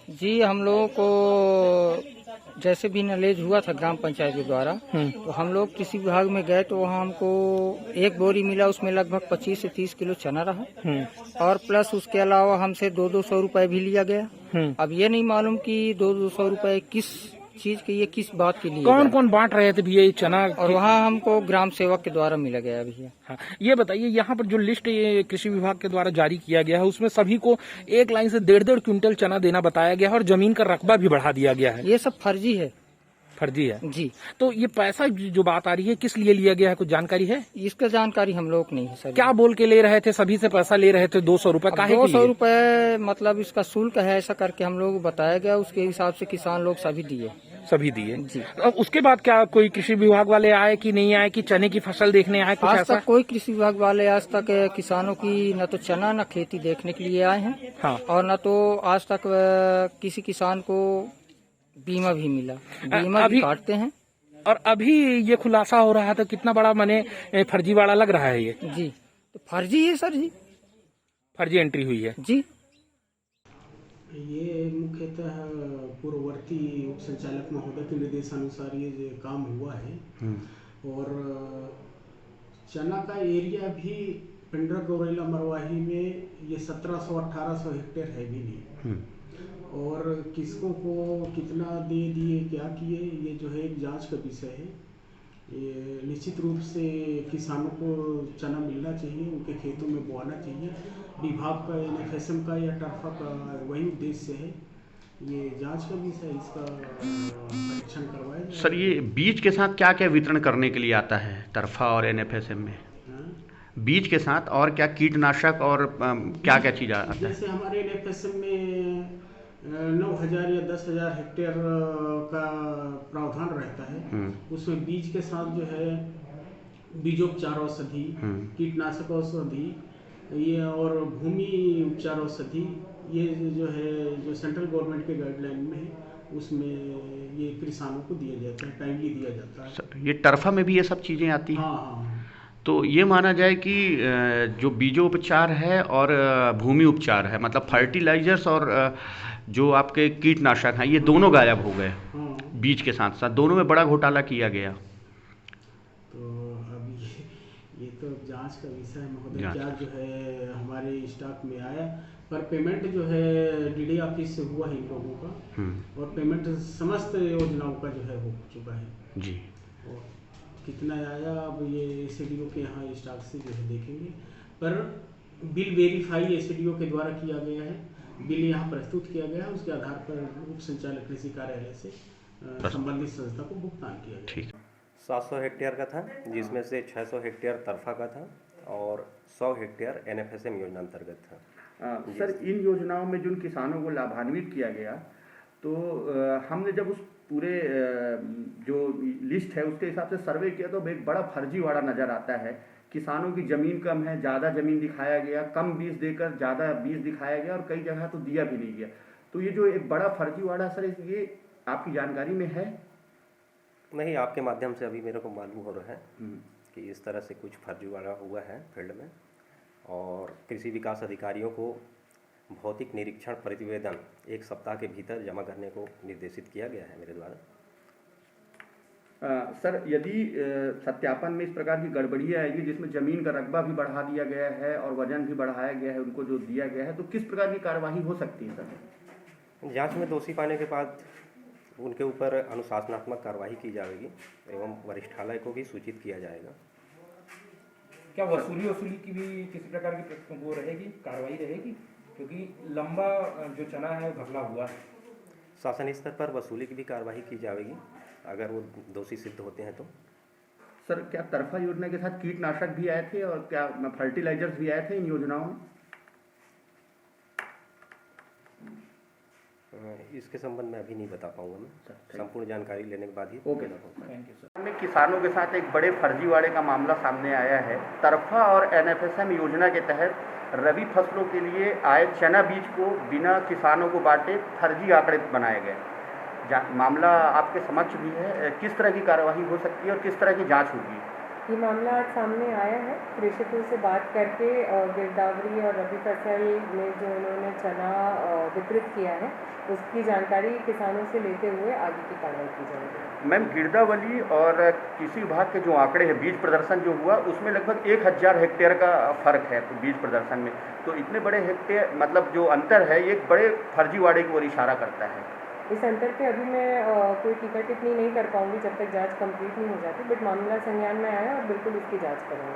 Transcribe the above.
जी, हम लोगों को जैसे भी नॉलेज हुआ था ग्राम पंचायत के द्वारा, तो हम लोग कृषि विभाग में गए तो वहाँ हमको एक बोरी मिला, उसमें लगभग 25 से 30 किलो चना रहा और प्लस उसके अलावा हमसे 200-200 रुपए भी लिया गया। अब ये नहीं मालूम कि 200-200 रुपए किस चीज के, ये किस बात के लिए कौन कौन बांट रहे थे भैया ये चना? और वहाँ हमको ग्राम सेवक के द्वारा मिला गया भैया। हाँ, ये बताइए यहाँ पर जो लिस्ट ये कृषि विभाग के द्वारा जारी किया गया है उसमें सभी को एक लाइन से 1.5 क्विंटल चना देना बताया गया है और जमीन का रकबा भी बढ़ा दिया गया है। ये सब फर्जी है। फर्जी है जी। तो ये पैसा जो बात आ रही है किस लिए लिया गया है, कुछ जानकारी है? इसका जानकारी हम लोग नहीं है सर। क्या बोल के ले रहे थे? सभी से पैसा ले रहे थे 200 रुपए? काहे 200 रुपए मतलब इसका शुल्क है, ऐसा करके हम लोग बताया गया, उसके हिसाब से किसान लोग सभी दिए। सभी दिए जी। अब उसके बाद क्या कोई कृषि विभाग वाले आए कि नहीं आए, कि चने की फसल देखने आए, कुछ आज ऐसा? तक कोई कृषि विभाग वाले आज तक किसानों की न तो चना न खेती देखने के लिए आए हैं। हाँ। और न तो आज तक किसी किसान को बीमा भी मिला। बीमा भी काटते हैं। और अभी ये खुलासा हो रहा था, कितना बड़ा मने फर्जीवाड़ा लग रहा है ये? जी, तो फर्जी है सर जी। फर्जी एंट्री हुई है जी। ये मुख्यतः पूर्ववर्ती उप संचालक महोदय के निर्देशानुसार ये जो काम हुआ है। और चना का एरिया भी पिंडरा गौरेला मरवाही में ये 1700-1800 हेक्टेयर है भी नहीं। और किसकों को कितना दे दिए, क्या किए, ये जो है एक जांच का विषय है। ये निश्चित रूप से किसानों को चना मिलना चाहिए, उनके खेतों में बोआना चाहिए। विभाग का NFSM का या टर्फा का वही उद्देश्य है। ये जांच का विषय, इसका परीक्षण करवाया जाए। सर, ये बीज के साथ क्या क्या वितरण करने के लिए आता है टर्फा और NFSM में? बीज के साथ और क्या कीटनाशक और क्या क्या चीज़ आता है? जैसे हमारे NFSM में 9,000 या 10,000 हेक्टेयर का प्रावधान रहता है। उसमें बीज के साथ जो है बीजोपचार औषधि, कीटनाशक औषधि, ये और भूमि उपचार औषधि, ये जो है जो सेंट्रल गवर्नमेंट के गाइडलाइन में है, उसमें ये किसानों को दिया जाता है, टाइमली दिया जाता है। सर, ये टर्फा में भी ये सब चीज़ें आती हैं? हाँ। तो ये माना जाए कि जो बीजोपचार है और भूमि उपचार है, मतलब फर्टिलाइजर्स और जो आपके कीटनाशक हैं, ये दोनों गायब हो गए बीज के साथ साथ। दोनों में बड़ा घोटाला किया गया। तो अब ये तो जांच का विषय है महोदय, क्या जो है हमारे स्टॉक में आया, पर पेमेंट जो है DD ऑफिस से हुआ है इन लोगों का। और पेमेंट समस्त योजनाओं का जो है हो चुका है जी। और कितना आया अब ये SDO के यहाँ स्टॉक से जो है देखेंगे। पर बिल वेरीफाई SDO के द्वारा किया गया है, बिल यहाँ प्रस्तुत किया गया है, उसके आधार पर उप संचालक कृषि कार्यालय से संबंधित संस्था को भुगतान किया गया। ठीक। 700 हेक्टेयर का था, जिसमें से 600 हेक्टेयर तरफा का था और 100 हेक्टेयर NFSM योजना अंतर्गत था। सर, इन योजनाओं में जिन किसानों को लाभान्वित किया गया, तो हमने जब उस पूरे जो लिस्ट है उसके हिसाब से सर्वे किया तो एक बड़ा फर्जीवाड़ा नज़र आता है। किसानों की ज़मीन कम है, ज़्यादा ज़मीन दिखाया गया, कम बीज देकर ज़्यादा बीज दिखाया गया और कई जगह तो दिया भी नहीं गया। तो ये जो एक बड़ा फर्जीवाड़ा सर, ये आपकी जानकारी में है? नहीं, आपके माध्यम से अभी मेरे को मालूम हो रहा है कि इस तरह से कुछ फर्जीवाड़ा हुआ है फील्ड में। और कृषि विकास अधिकारियों को भौतिक निरीक्षण प्रतिवेदन 1 सप्ताह के भीतर जमा करने को निर्देशित किया गया है मेरे द्वारा। सर, यदि सत्यापन में इस प्रकार की गड़बड़ियाँ आएगी जिसमें ज़मीन का रकबा भी बढ़ा दिया गया है और वजन भी बढ़ाया गया है, उनको जो दिया गया है, तो किस प्रकार की कार्यवाही हो सकती है सर? जांच में दोषी पाने के बाद उनके ऊपर अनुशासनात्मक कार्रवाई की जाएगी एवं वरिष्ठालय को भी सूचित किया जाएगा। क्या वसूली की भी किसी प्रकार की वो रहेगी, कार्रवाई रहेगी? क्योंकि लंबा जो चना है वो घपला हुआ है। शासन स्तर पर वसूली की भी कार्रवाई की जाएगी अगर वो दोषी सिद्ध होते हैं तो। सर, क्या तरफा योजना के साथ कीटनाशक भी आए थे और क्या फर्टिलाइजर्स भी आए थे इन योजनाओं में? इसके संबंध में अभी नहीं बता पाऊंगा मैं, संपूर्ण जानकारी लेने के बाद ही ओके बता पाऊंगा। Thank you sir. में किसानों के साथ एक बड़े फर्जीवाड़े का मामला सामने आया है। तरफा और NFSM योजना के तहत रबी फसलों के लिए आए चना बीज को बिना किसानों को बांटे फर्जी आंकड़े बनाए गए। मामला आपके समक्ष भी है, किस तरह की कार्यवाही हो सकती है और किस तरह की जांच होगी? ये मामला आज सामने आया है। कृषकों से बात करके गिरदावरी और रबी फसल में जो उन्होंने चना वितरित किया है उसकी जानकारी किसानों से लेते हुए आगे की कार्रवाई की जाएगी। मैम, गिरदावली और कृषि विभाग के जो आंकड़े हैं बीज प्रदर्शन जो हुआ उसमें लगभग 1000 हेक्टेयर का फर्क है बीज प्रदर्शन में। तो इतने बड़े हेक्टेयर मतलब जो अंतर है ये एक बड़े फर्जीवाड़े की ओर इशारा करता है। इस अंतर पे अभी मैं कोई टीका टिप्पणी नहीं कर पाऊंगी जब तक जांच कंप्लीट नहीं हो जाती, बट मामला संज्ञान में आया और बिल्कुल इसकी जांच करेंगे।